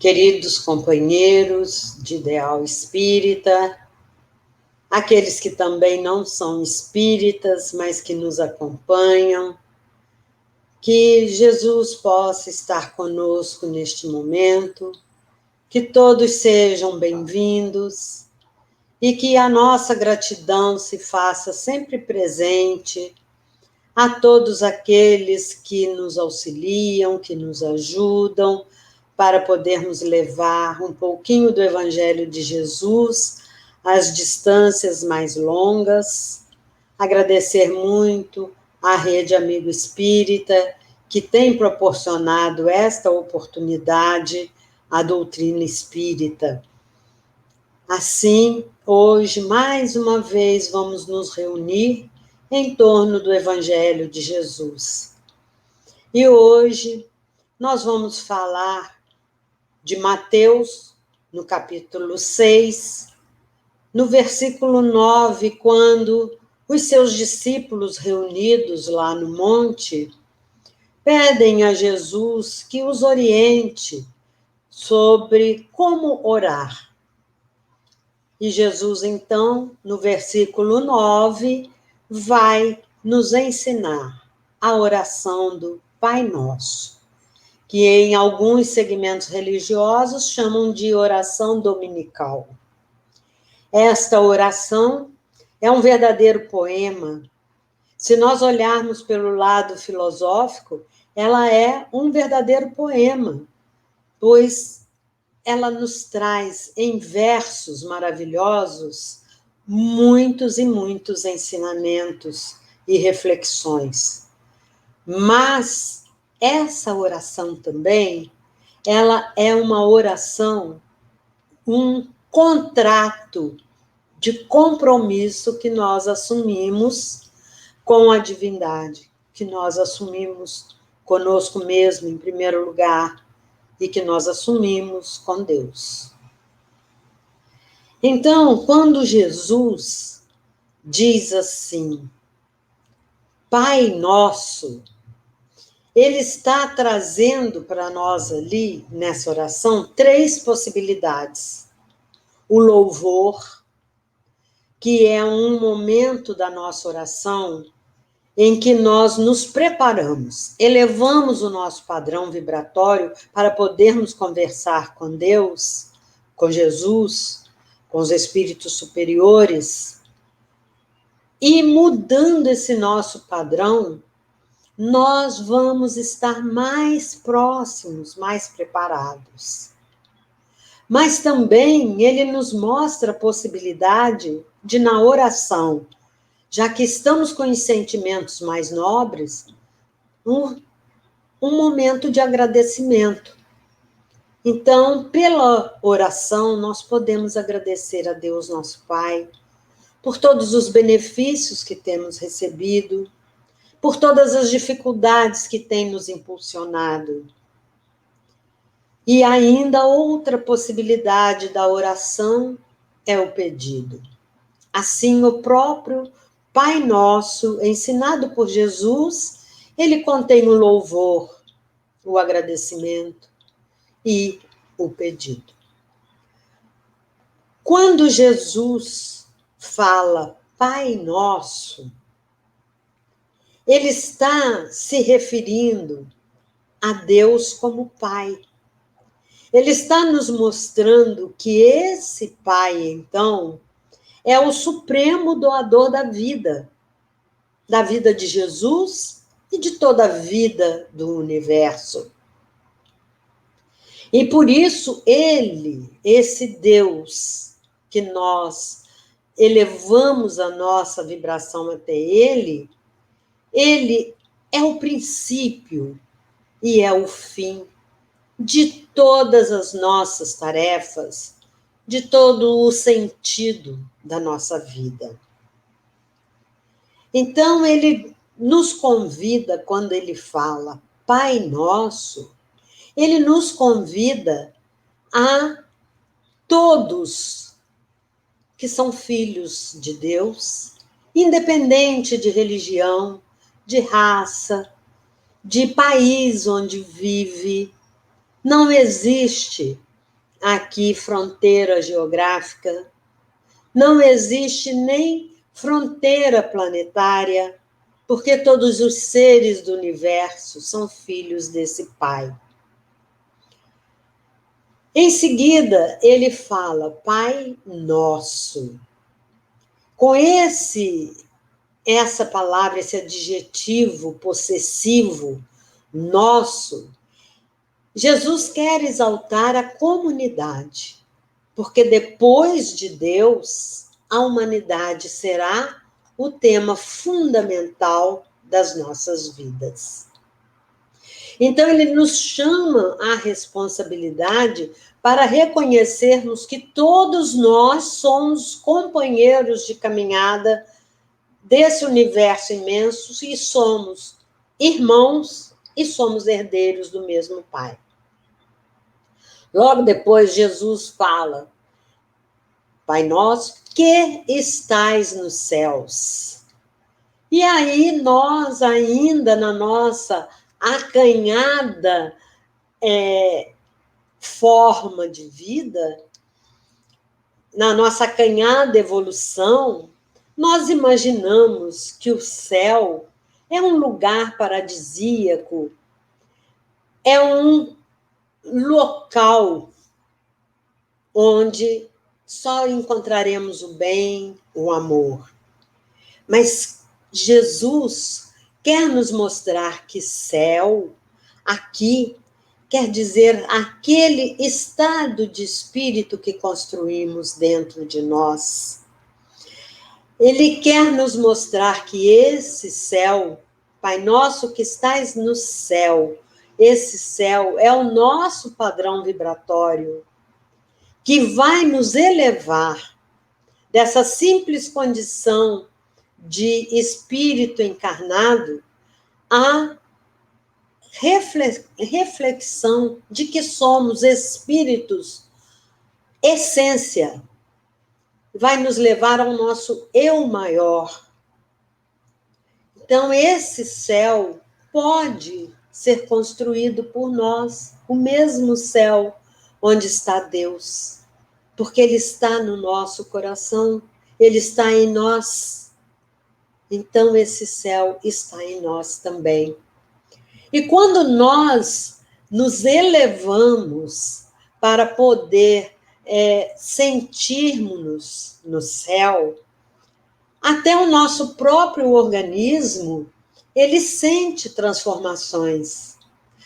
queridos companheiros de ideal espírita, aqueles que também não são espíritas, mas que nos acompanham, que Jesus possa estar conosco neste momento, que todos sejam bem-vindos e que a nossa gratidão se faça sempre presente a todos aqueles que nos auxiliam, que nos ajudam, para podermos levar um pouquinho do Evangelho de Jesus às distâncias mais longas. Agradecer muito à Rede Amigo Espírita, que tem proporcionado esta oportunidade à doutrina espírita. Assim, hoje, mais uma vez, vamos nos reunir em torno do Evangelho de Jesus. E hoje nós vamos falar de Mateus, no capítulo 6, no versículo 9, quando os seus discípulos reunidos lá no monte pedem a Jesus que os oriente sobre como orar. E Jesus, então, no versículo 9, vai nos ensinar a oração do Pai Nosso, que em alguns segmentos religiosos chamam de oração dominical. Esta oração é um verdadeiro poema. Se nós olharmos pelo lado filosófico, ela é um verdadeiro poema, pois ela nos traz em versos maravilhosos muitos e muitos ensinamentos e reflexões. Mas essa oração também, ela é uma oração, um contrato de compromisso que nós assumimos com a divindade, que nós assumimos conosco mesmo, em primeiro lugar, e que nós assumimos com Deus. Então, quando Jesus diz assim, Pai Nosso, ele está trazendo para nós ali, nessa oração, 3 possibilidades. O louvor, que é um momento da nossa oração em que nós nos preparamos, elevamos o nosso padrão vibratório para podermos conversar com Deus, com Jesus, com os espíritos superiores, e mudando esse nosso padrão, nós vamos estar mais próximos, mais preparados. Mas também ele nos mostra a possibilidade de, na oração, já que estamos com os sentimentos mais nobres, um momento de agradecimento. Então, pela oração, nós podemos agradecer a Deus, nosso Pai, por todos os benefícios que temos recebido, por todas as dificuldades que tem nos impulsionado. E ainda outra possibilidade da oração é o pedido. Assim, o próprio Pai Nosso, ensinado por Jesus, ele contém o louvor, o agradecimento e o pedido. Quando Jesus fala Pai Nosso, ele está se referindo a Deus como Pai. Ele está nos mostrando que esse Pai, então, é o supremo doador da vida de Jesus e de toda a vida do universo. E por isso ele, esse Deus que nós elevamos a nossa vibração até ele é o princípio e é o fim de todas as nossas tarefas, de todo o sentido da nossa vida. Então, ele nos convida, quando ele fala Pai Nosso, ele nos convida a todos que são filhos de Deus, independente de religião, de raça, de país onde vive. Não existe aqui fronteira geográfica, não existe nem fronteira planetária, porque todos os seres do universo são filhos desse Pai. Em seguida, ele fala, Pai Nosso. Com essa palavra, esse adjetivo possessivo, nosso, Jesus quer exaltar a comunidade, porque depois de Deus, a humanidade será o tema fundamental das nossas vidas. Então, ele nos chama à responsabilidade para reconhecermos que todos nós somos companheiros de caminhada desse universo imenso e somos irmãos e somos herdeiros do mesmo Pai. Logo depois, Jesus fala, Pai nosso, que estais nos céus. E aí, nós ainda na nossa acanhada forma de vida, na nossa acanhada evolução, nós imaginamos que o céu é um lugar paradisíaco, é um local onde só encontraremos o bem, o amor. Mas Jesus quer nos mostrar que céu, aqui, quer dizer aquele estado de espírito que construímos dentro de nós. Ele quer nos mostrar que esse céu, Pai nosso que estais no céu, esse céu é o nosso padrão vibratório, que vai nos elevar dessa simples condição de espírito encarnado à reflexão de que somos espíritos, essência, vai nos levar ao nosso eu maior. Então, esse céu pode ser construído por nós, o mesmo céu onde está Deus, porque Ele está no nosso coração, Ele está em nós. Então, esse céu está em nós também. E quando nós nos elevamos para poder sentirmos no céu, até o nosso próprio organismo, ele sente transformações.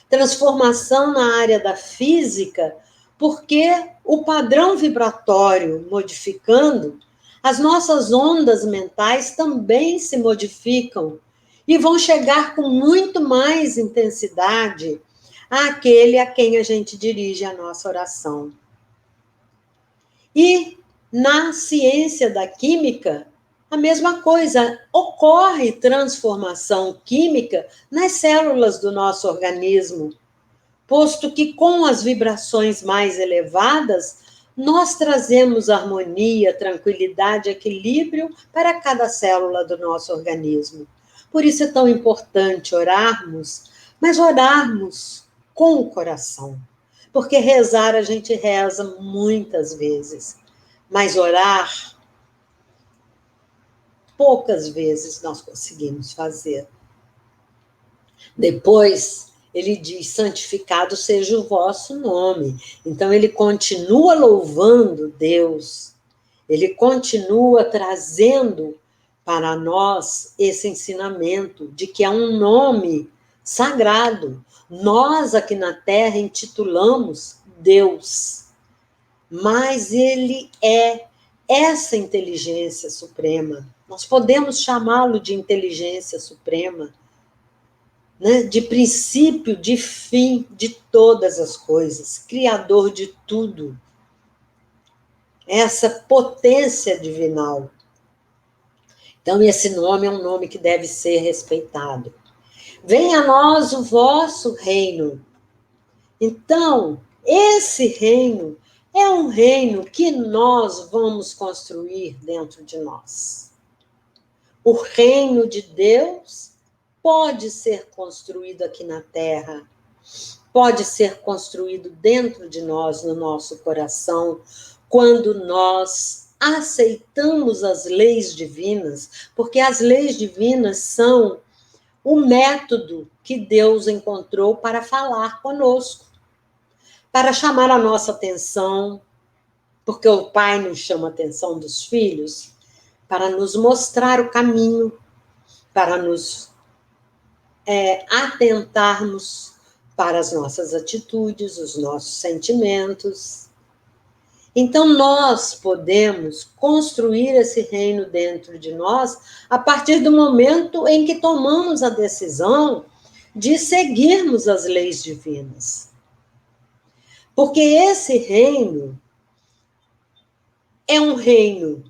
Transformação na área da física, porque o padrão vibratório modificando, as nossas ondas mentais também se modificam e vão chegar com muito mais intensidade àquele a quem a gente dirige a nossa oração. E na ciência da química, a mesma coisa, ocorre transformação química nas células do nosso organismo, posto que com as vibrações mais elevadas, nós trazemos harmonia, tranquilidade, equilíbrio para cada célula do nosso organismo. Por isso é tão importante orarmos, mas orarmos com o coração. Porque rezar a gente reza muitas vezes, mas orar, poucas vezes nós conseguimos fazer. Depois, ele diz, santificado seja o vosso nome. Então, ele continua louvando Deus, ele continua trazendo para nós esse ensinamento de que é um nome sagrado. Nós aqui na Terra intitulamos Deus, mas ele é essa inteligência suprema. Nós podemos chamá-lo de inteligência suprema, né? De princípio, de fim de todas as coisas, criador de tudo. Essa potência divinal. Então, esse nome é um nome que deve ser respeitado. Venha a nós o vosso reino. Então, esse reino é um reino que nós vamos construir dentro de nós. O reino de Deus pode ser construído aqui na Terra, pode ser construído dentro de nós, no nosso coração, quando nós aceitamos as leis divinas, porque as leis divinas são o método que Deus encontrou para falar conosco, para chamar a nossa atenção, porque o Pai nos chama a atenção dos filhos, para nos mostrar o caminho, para nos atentarmos para as nossas atitudes, os nossos sentimentos. Então, nós podemos construir esse reino dentro de nós a partir do momento em que tomamos a decisão de seguirmos as leis divinas. Porque esse reino é um reino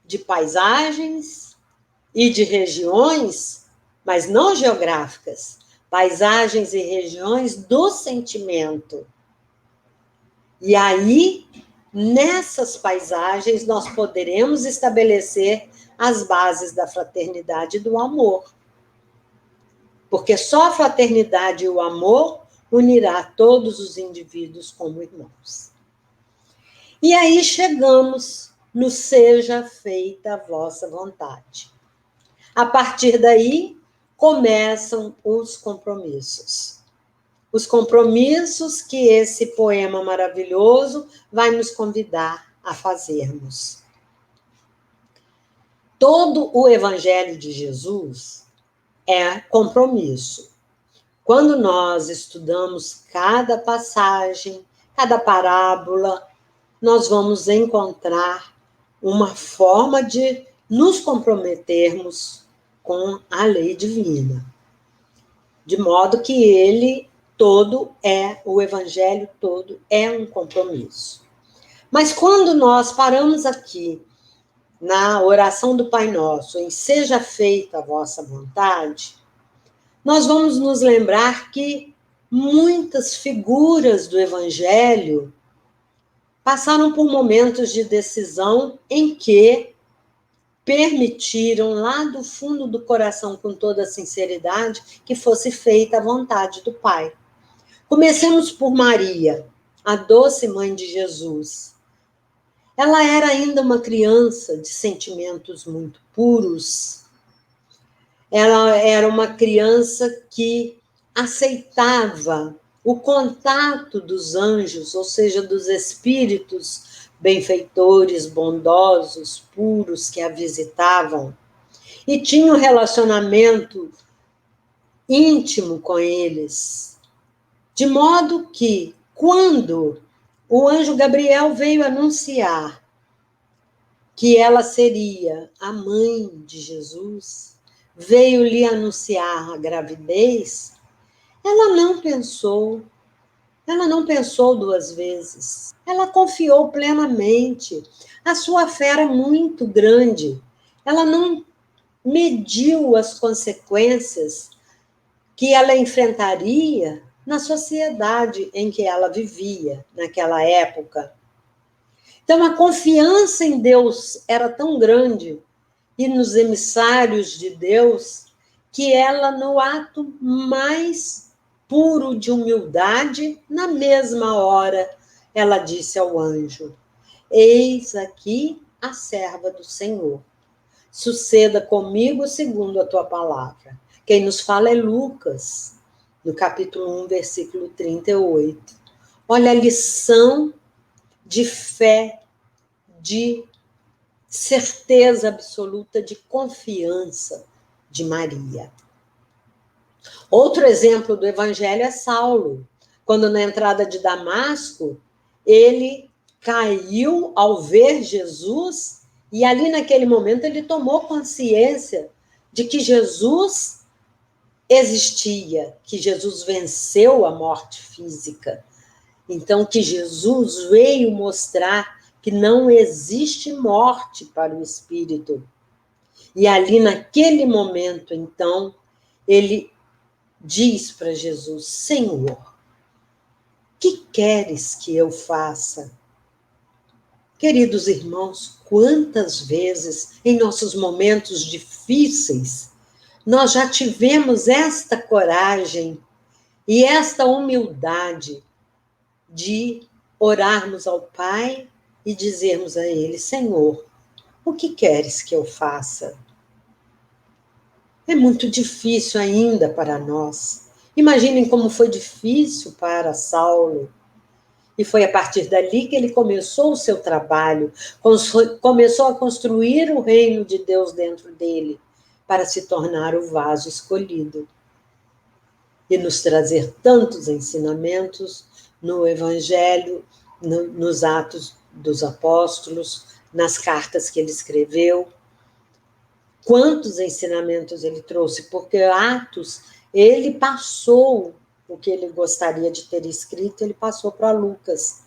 de paisagens e de regiões, mas não geográficas, paisagens e regiões do sentimento. E aí, nessas paisagens, nós poderemos estabelecer as bases da fraternidade e do amor. Porque só a fraternidade e o amor unirá todos os indivíduos como irmãos. E aí chegamos no seja feita a vossa vontade. A partir daí, começam os compromissos. Os compromissos que esse poema maravilhoso vai nos convidar a fazermos. Todo o Evangelho de Jesus é compromisso. Quando nós estudamos cada passagem, cada parábola, nós vamos encontrar uma forma de nos comprometermos com a lei divina. De modo que o Evangelho todo é um compromisso. Mas quando nós paramos aqui, na oração do Pai Nosso, em seja feita a vossa vontade, nós vamos nos lembrar que muitas figuras do Evangelho passaram por momentos de decisão em que permitiram, lá do fundo do coração, com toda a sinceridade, que fosse feita a vontade do Pai. Comecemos por Maria, a doce mãe de Jesus. Ela era ainda uma criança de sentimentos muito puros. Ela era uma criança que aceitava o contato dos anjos, ou seja, dos espíritos benfeitores, bondosos, puros que a visitavam, e tinha um relacionamento íntimo com eles, de modo que, quando o anjo Gabriel veio anunciar que ela seria a mãe de Jesus, veio lhe anunciar a gravidez, ela não pensou duas vezes. Ela confiou plenamente. A sua fé era muito grande. Ela não mediu as consequências que ela enfrentaria na sociedade em que ela vivia naquela época. Então, a confiança em Deus era tão grande, e nos emissários de Deus, que ela, no ato mais puro de humildade, na mesma hora, ela disse ao anjo: eis aqui a serva do Senhor. Suceda comigo segundo a tua palavra. Quem nos fala é Lucas, no capítulo 1, versículo 38. Olha a lição de fé, de certeza absoluta, de confiança de Maria. Outro exemplo do Evangelho é Saulo. Quando na entrada de Damasco, ele caiu ao ver Jesus, e ali naquele momento ele tomou consciência de que Jesus existia, que Jesus venceu a morte física. Então, que Jesus veio mostrar que não existe morte para o espírito. E ali naquele momento, então, ele diz para Jesus: Senhor, que queres que eu faça? Queridos irmãos, quantas vezes em nossos momentos difíceis nós já tivemos esta coragem E esta humildade de orarmos ao Pai e dizermos a Ele: Senhor, o que queres que eu faça? É muito difícil ainda para nós. Imaginem como foi difícil para Saulo. E foi a partir dali que ele começou o seu trabalho, começou a construir o reino de Deus dentro dele, para se tornar o vaso escolhido. E nos trazer tantos ensinamentos no Evangelho, nos Atos dos Apóstolos, nas cartas que ele escreveu. Quantos ensinamentos ele trouxe, porque Atos, ele passou o que ele gostaria de ter escrito, ele passou para Lucas.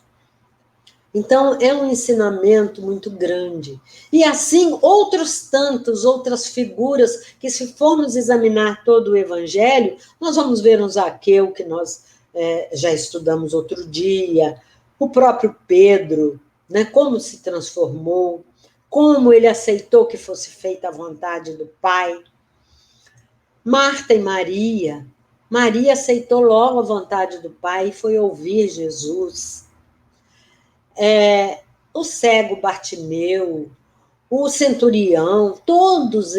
Então, é um ensinamento muito grande. E assim, outras figuras, que se formos examinar todo o Evangelho, nós vamos ver um Zaqueu, que nós já estudamos outro dia, o próprio Pedro, né, como se transformou, como ele aceitou que fosse feita a vontade do Pai. Marta e Maria. Maria aceitou logo a vontade do Pai e foi ouvir Jesus. O cego Bartimeu, o centurião, todas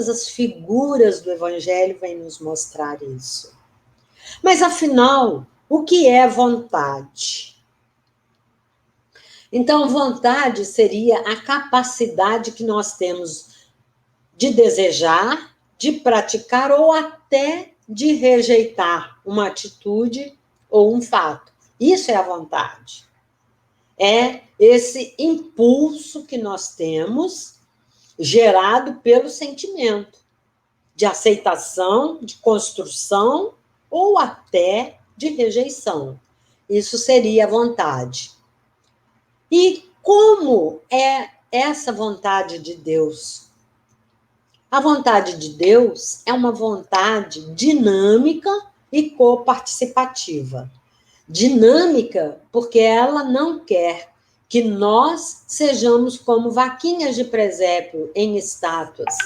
as figuras do Evangelho vêm nos mostrar isso. Mas, afinal, o que é vontade? Então, vontade seria a capacidade que nós temos de desejar, de praticar ou até de rejeitar uma atitude ou um fato. Isso é a vontade. É esse impulso que nós temos, gerado pelo sentimento, de aceitação, de construção ou até de rejeição. Isso seria a vontade. E como é essa vontade de Deus? A vontade de Deus é uma vontade dinâmica e coparticipativa. Dinâmica, porque ela não quer que nós sejamos como vaquinhas de presépio em estátuas.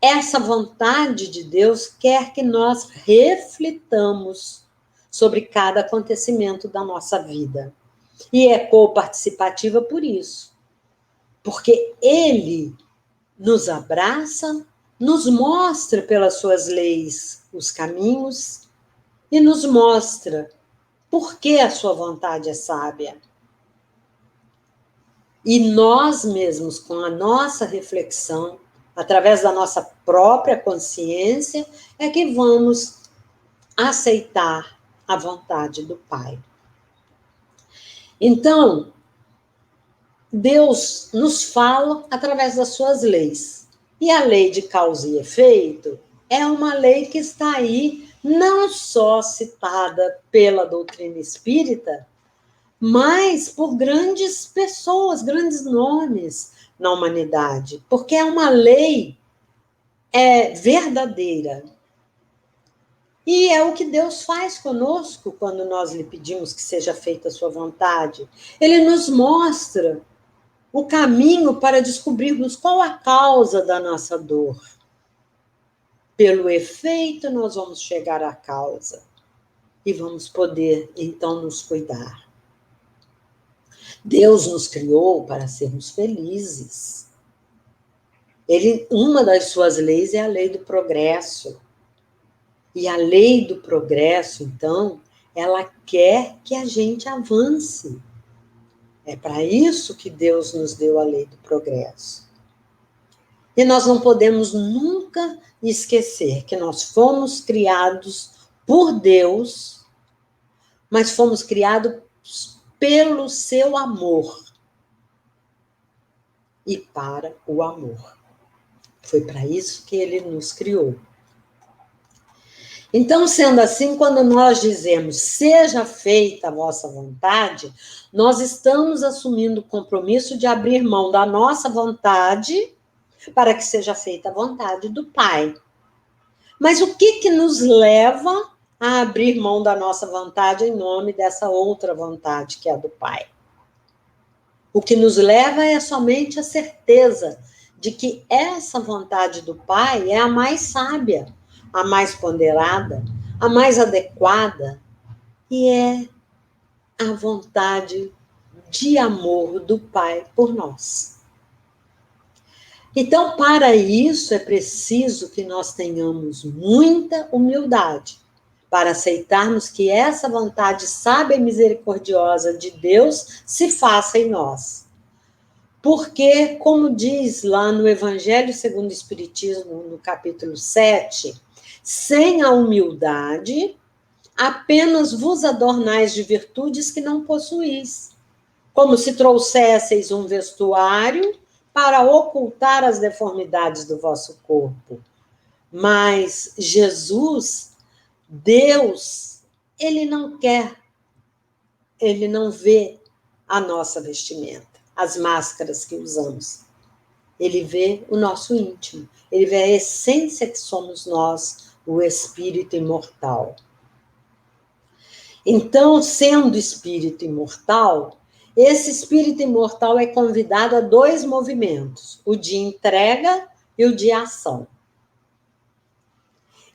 Essa vontade de Deus quer que nós reflitamos sobre cada acontecimento da nossa vida. E é coparticipativa por isso. Porque Ele nos abraça, nos mostra pelas suas leis os caminhos e nos mostra por que a sua vontade é sábia. E nós mesmos, com a nossa reflexão, através da nossa própria consciência, é que vamos aceitar a vontade do Pai. Então, Deus nos fala através das suas leis. E a lei de causa e efeito é uma lei que está aí, não só citada pela doutrina espírita, mas por grandes pessoas, grandes nomes na humanidade, porque é uma lei verdadeira. E é o que Deus faz conosco quando nós lhe pedimos que seja feita a sua vontade. Ele nos mostra o caminho para descobrirmos qual a causa da nossa dor. Pelo efeito, nós vamos chegar à causa e vamos poder, então, nos cuidar. Deus nos criou para sermos felizes. Uma das suas leis é a lei do progresso. E a lei do progresso, então, ela quer que a gente avance. É para isso que Deus nos deu a lei do progresso. E nós não podemos nunca esquecer que nós fomos criados por Deus, mas fomos criados pelo seu amor e para o amor. Foi para isso que ele nos criou. Então, sendo assim, quando nós dizemos seja feita a vossa vontade, nós estamos assumindo o compromisso de abrir mão da nossa vontade para que seja feita a vontade do Pai. Mas o que nos leva a abrir mão da nossa vontade em nome dessa outra vontade que é a do Pai? O que nos leva é somente a certeza de que essa vontade do Pai é a mais sábia, a mais ponderada, a mais adequada, e é a vontade de amor do Pai por nós. Então, para isso, é preciso que nós tenhamos muita humildade para aceitarmos que essa vontade sábia e misericordiosa de Deus se faça em nós. Porque, como diz lá no Evangelho segundo o Espiritismo, no capítulo 7, sem a humildade, apenas vos adornais de virtudes que não possuís, como se trouxesseis um vestuário para ocultar as deformidades do vosso corpo. Mas Jesus, Deus, ele não quer, ele não vê a nossa vestimenta, as máscaras que usamos. Ele vê o nosso íntimo, ele vê a essência que somos nós, o espírito imortal. Então, sendo espírito imortal, esse espírito imortal é convidado a 2 movimentos, o de entrega e o de ação.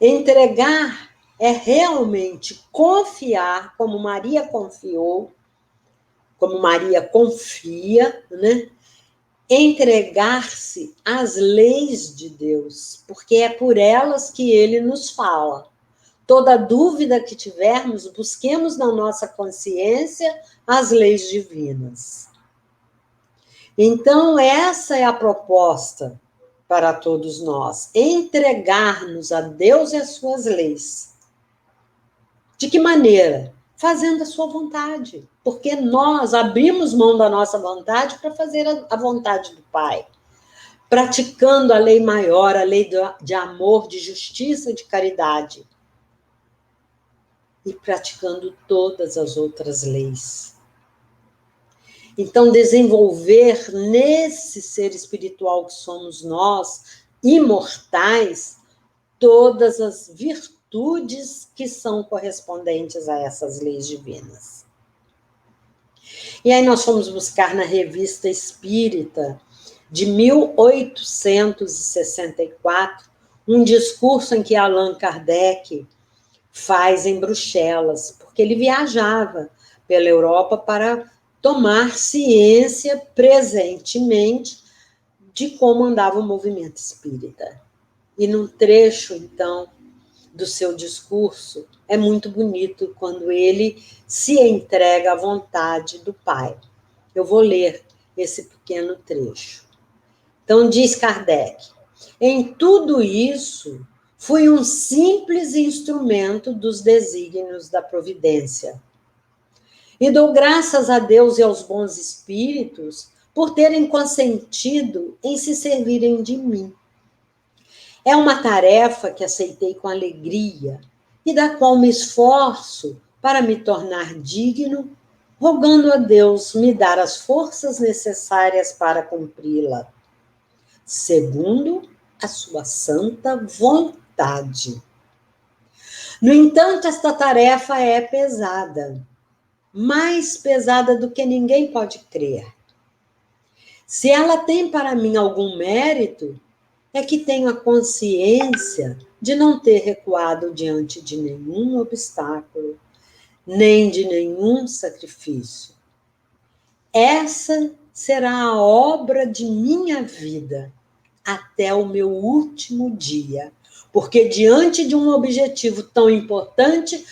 Entregar é realmente confiar, como Maria confiou, como Maria confia, né? Entregar-se às leis de Deus, porque é por elas que ele nos fala. Toda dúvida que tivermos, busquemos na nossa consciência as leis divinas. Então, essa é a proposta para todos nós, entregar-nos a Deus e as suas leis. De que maneira? Fazendo a sua vontade, porque nós abrimos mão da nossa vontade para fazer a vontade do Pai, praticando a lei maior, a lei de amor, de justiça, de caridade, e praticando todas as outras leis. Então, desenvolver nesse ser espiritual que somos nós, imortais, todas as virtudes que são correspondentes a essas leis divinas. E aí nós fomos buscar na Revista Espírita, de 1864, um discurso em que Allan Kardec faz em Bruxelas, porque ele viajava pela Europa para tomar ciência presentemente de como andava o movimento espírita. E num trecho, então, do seu discurso, é muito bonito quando ele se entrega à vontade do Pai. Eu vou ler esse pequeno trecho. Então, diz Kardec, em tudo isso, fui um simples instrumento dos desígnios da providência. E dou graças a Deus e aos bons espíritos por terem consentido em se servirem de mim. É uma tarefa que aceitei com alegria e da qual me esforço para me tornar digno, rogando a Deus me dar as forças necessárias para cumpri-la, segundo a sua santa vontade. No entanto, esta tarefa é pesada, mais pesada do que ninguém pode crer. Se ela tem para mim algum mérito, é que tenho a consciência de não ter recuado diante de nenhum obstáculo, nem de nenhum sacrifício. Essa será a obra de minha vida até o meu último dia, porque diante de um objetivo tão importante,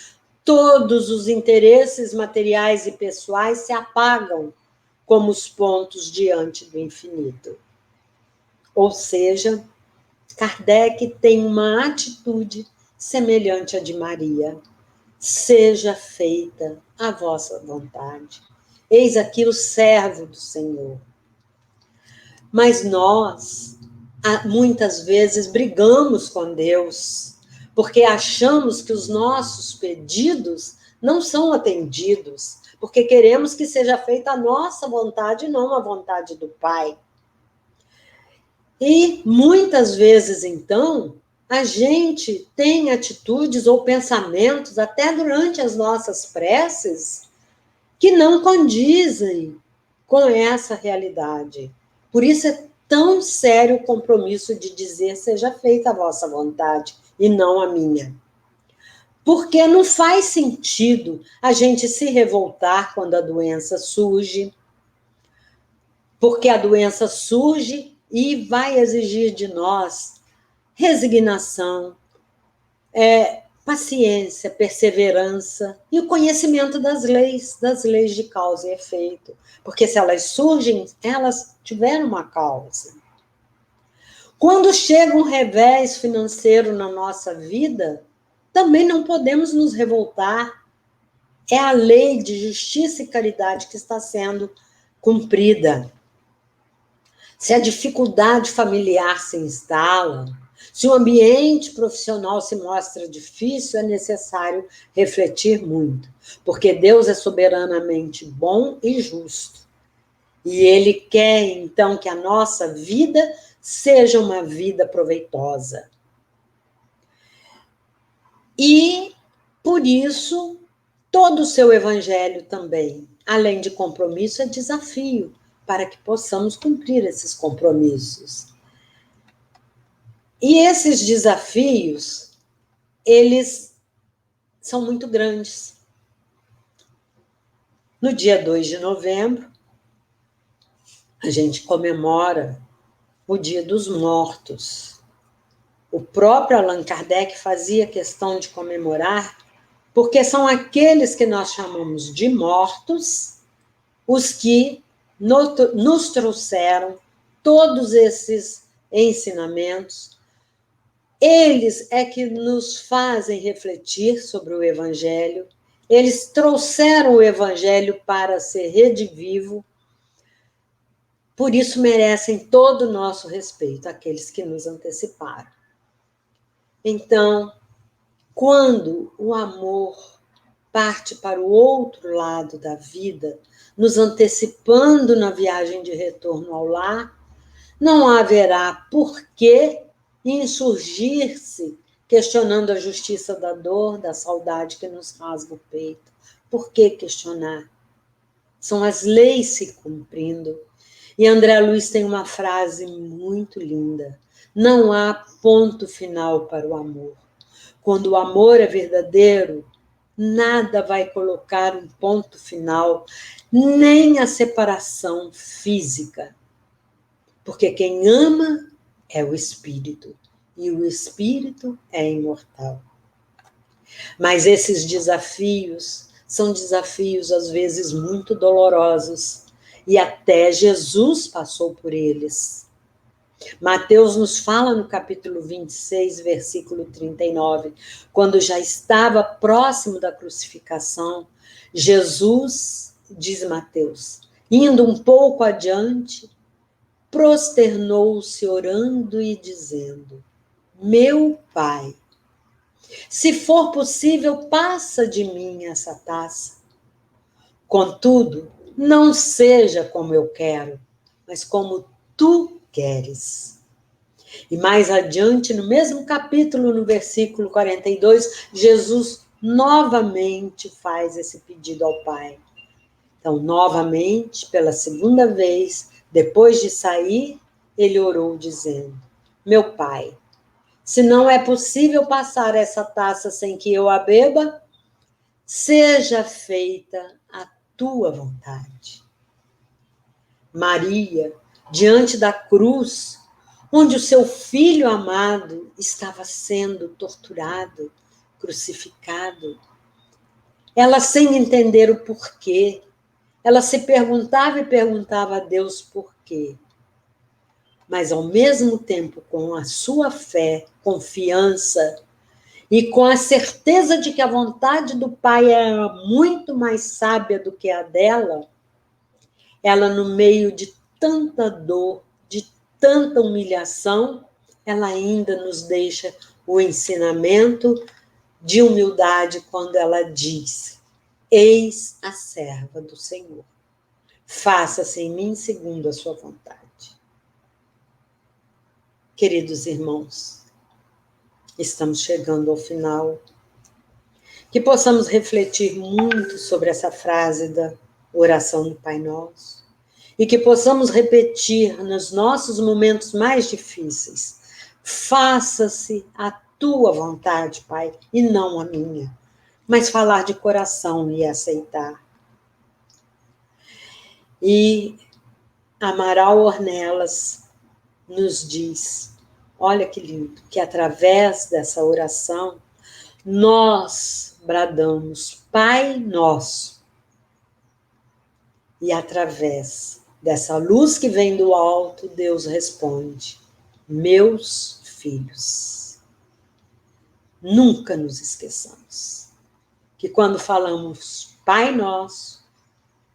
todos os interesses materiais e pessoais se apagam como os pontos diante do infinito. Ou seja, Kardec tem uma atitude semelhante à de Maria. Seja feita a vossa vontade. Eis aqui o servo do Senhor. Mas nós, muitas vezes, brigamos com Deus, porque achamos que os nossos pedidos não são atendidos, porque queremos que seja feita a nossa vontade e não a vontade do Pai. E muitas vezes, então, a gente tem atitudes ou pensamentos, até durante as nossas preces, que não condizem com essa realidade. Por isso é tão sério o compromisso de dizer: seja feita a vossa vontade e não a minha. Porque não faz sentido a gente se revoltar quando a doença surge, porque a doença surge e vai exigir de nós resignação, paciência, perseverança e o conhecimento das leis de causa e efeito. Porque se elas surgem, elas tiveram uma causa. Quando chega um revés financeiro na nossa vida, também não podemos nos revoltar. É a lei de justiça e caridade que está sendo cumprida. Se a dificuldade familiar se instala, se o ambiente profissional se mostra difícil, é necessário refletir muito, porque Deus é soberanamente bom e justo. E Ele quer, então, que a nossa vida seja uma vida proveitosa. E, por isso, todo o seu evangelho também, além de compromisso, é desafio, para que possamos cumprir esses compromissos. E esses desafios, eles são muito grandes. No dia 2 de novembro, a gente comemora o Dia dos Mortos. O próprio Allan Kardec fazia questão de comemorar, porque são aqueles que nós chamamos de mortos, os que nos trouxeram todos esses ensinamentos. Eles é que nos fazem refletir sobre o Evangelho, eles trouxeram o Evangelho para ser redivivo, por isso merecem todo o nosso respeito, aqueles que nos anteciparam. Então, quando o amor parte para o outro lado da vida, nos antecipando na viagem de retorno ao lar, não haverá por que insurgir-se questionando a justiça da dor, da saudade que nos rasga o peito. Por que questionar? São as leis se cumprindo. E André Luiz tem uma frase muito linda: não há ponto final para o amor. Quando o amor é verdadeiro, nada vai colocar um ponto final, nem a separação física. Porque quem ama é o espírito, e o espírito é imortal. Mas esses desafios são desafios, às vezes, muito dolorosos, e até Jesus passou por eles. Mateus nos fala no capítulo 26, versículo 39, quando já estava próximo da crucificação, Jesus, diz Mateus, indo um pouco adiante, prosternou-se orando e dizendo: meu Pai, se for possível, passa de mim essa taça. Contudo, não seja como eu quero, mas como tu queres. E mais adiante, no mesmo capítulo, no versículo 42, Jesus novamente faz esse pedido ao Pai. Então, novamente, pela segunda vez, depois de sair, ele orou dizendo: meu Pai, se não é possível passar essa taça sem que eu a beba, seja feita a tua vontade. Maria, diante da cruz, onde o seu filho amado estava sendo torturado, crucificado, ela, sem entender o porquê, ela se perguntava e perguntava a Deus por quê. Mas, ao mesmo tempo, com a sua fé, confiança e com a certeza de que a vontade do Pai era muito mais sábia do que a dela, ela, no meio de tanta dor, de tanta humilhação, ela ainda nos deixa o ensinamento de humildade quando ela diz: eis a serva do Senhor, faça-se em mim segundo a sua vontade. Queridos irmãos, estamos chegando ao final. Que possamos refletir muito sobre essa frase da oração do Pai Nosso e que possamos repetir nos nossos momentos mais difíceis: faça-se a tua vontade, Pai, e não a minha. Mas falar de coração e aceitar. E Amaral Ornelas nos diz, olha que lindo, que através dessa oração, nós bradamos, Pai Nosso. E através dessa luz que vem do alto, Deus responde, meus filhos. Nunca nos esqueçamos que quando falamos Pai Nosso,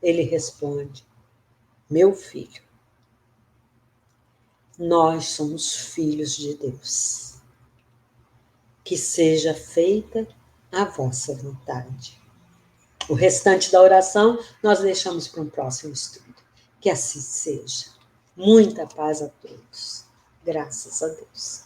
Ele responde, meu filho. Nós somos filhos de Deus. Que seja feita a vossa vontade. O restante da oração nós deixamos para um próximo estudo. Que assim seja. Muita paz a todos. Graças a Deus.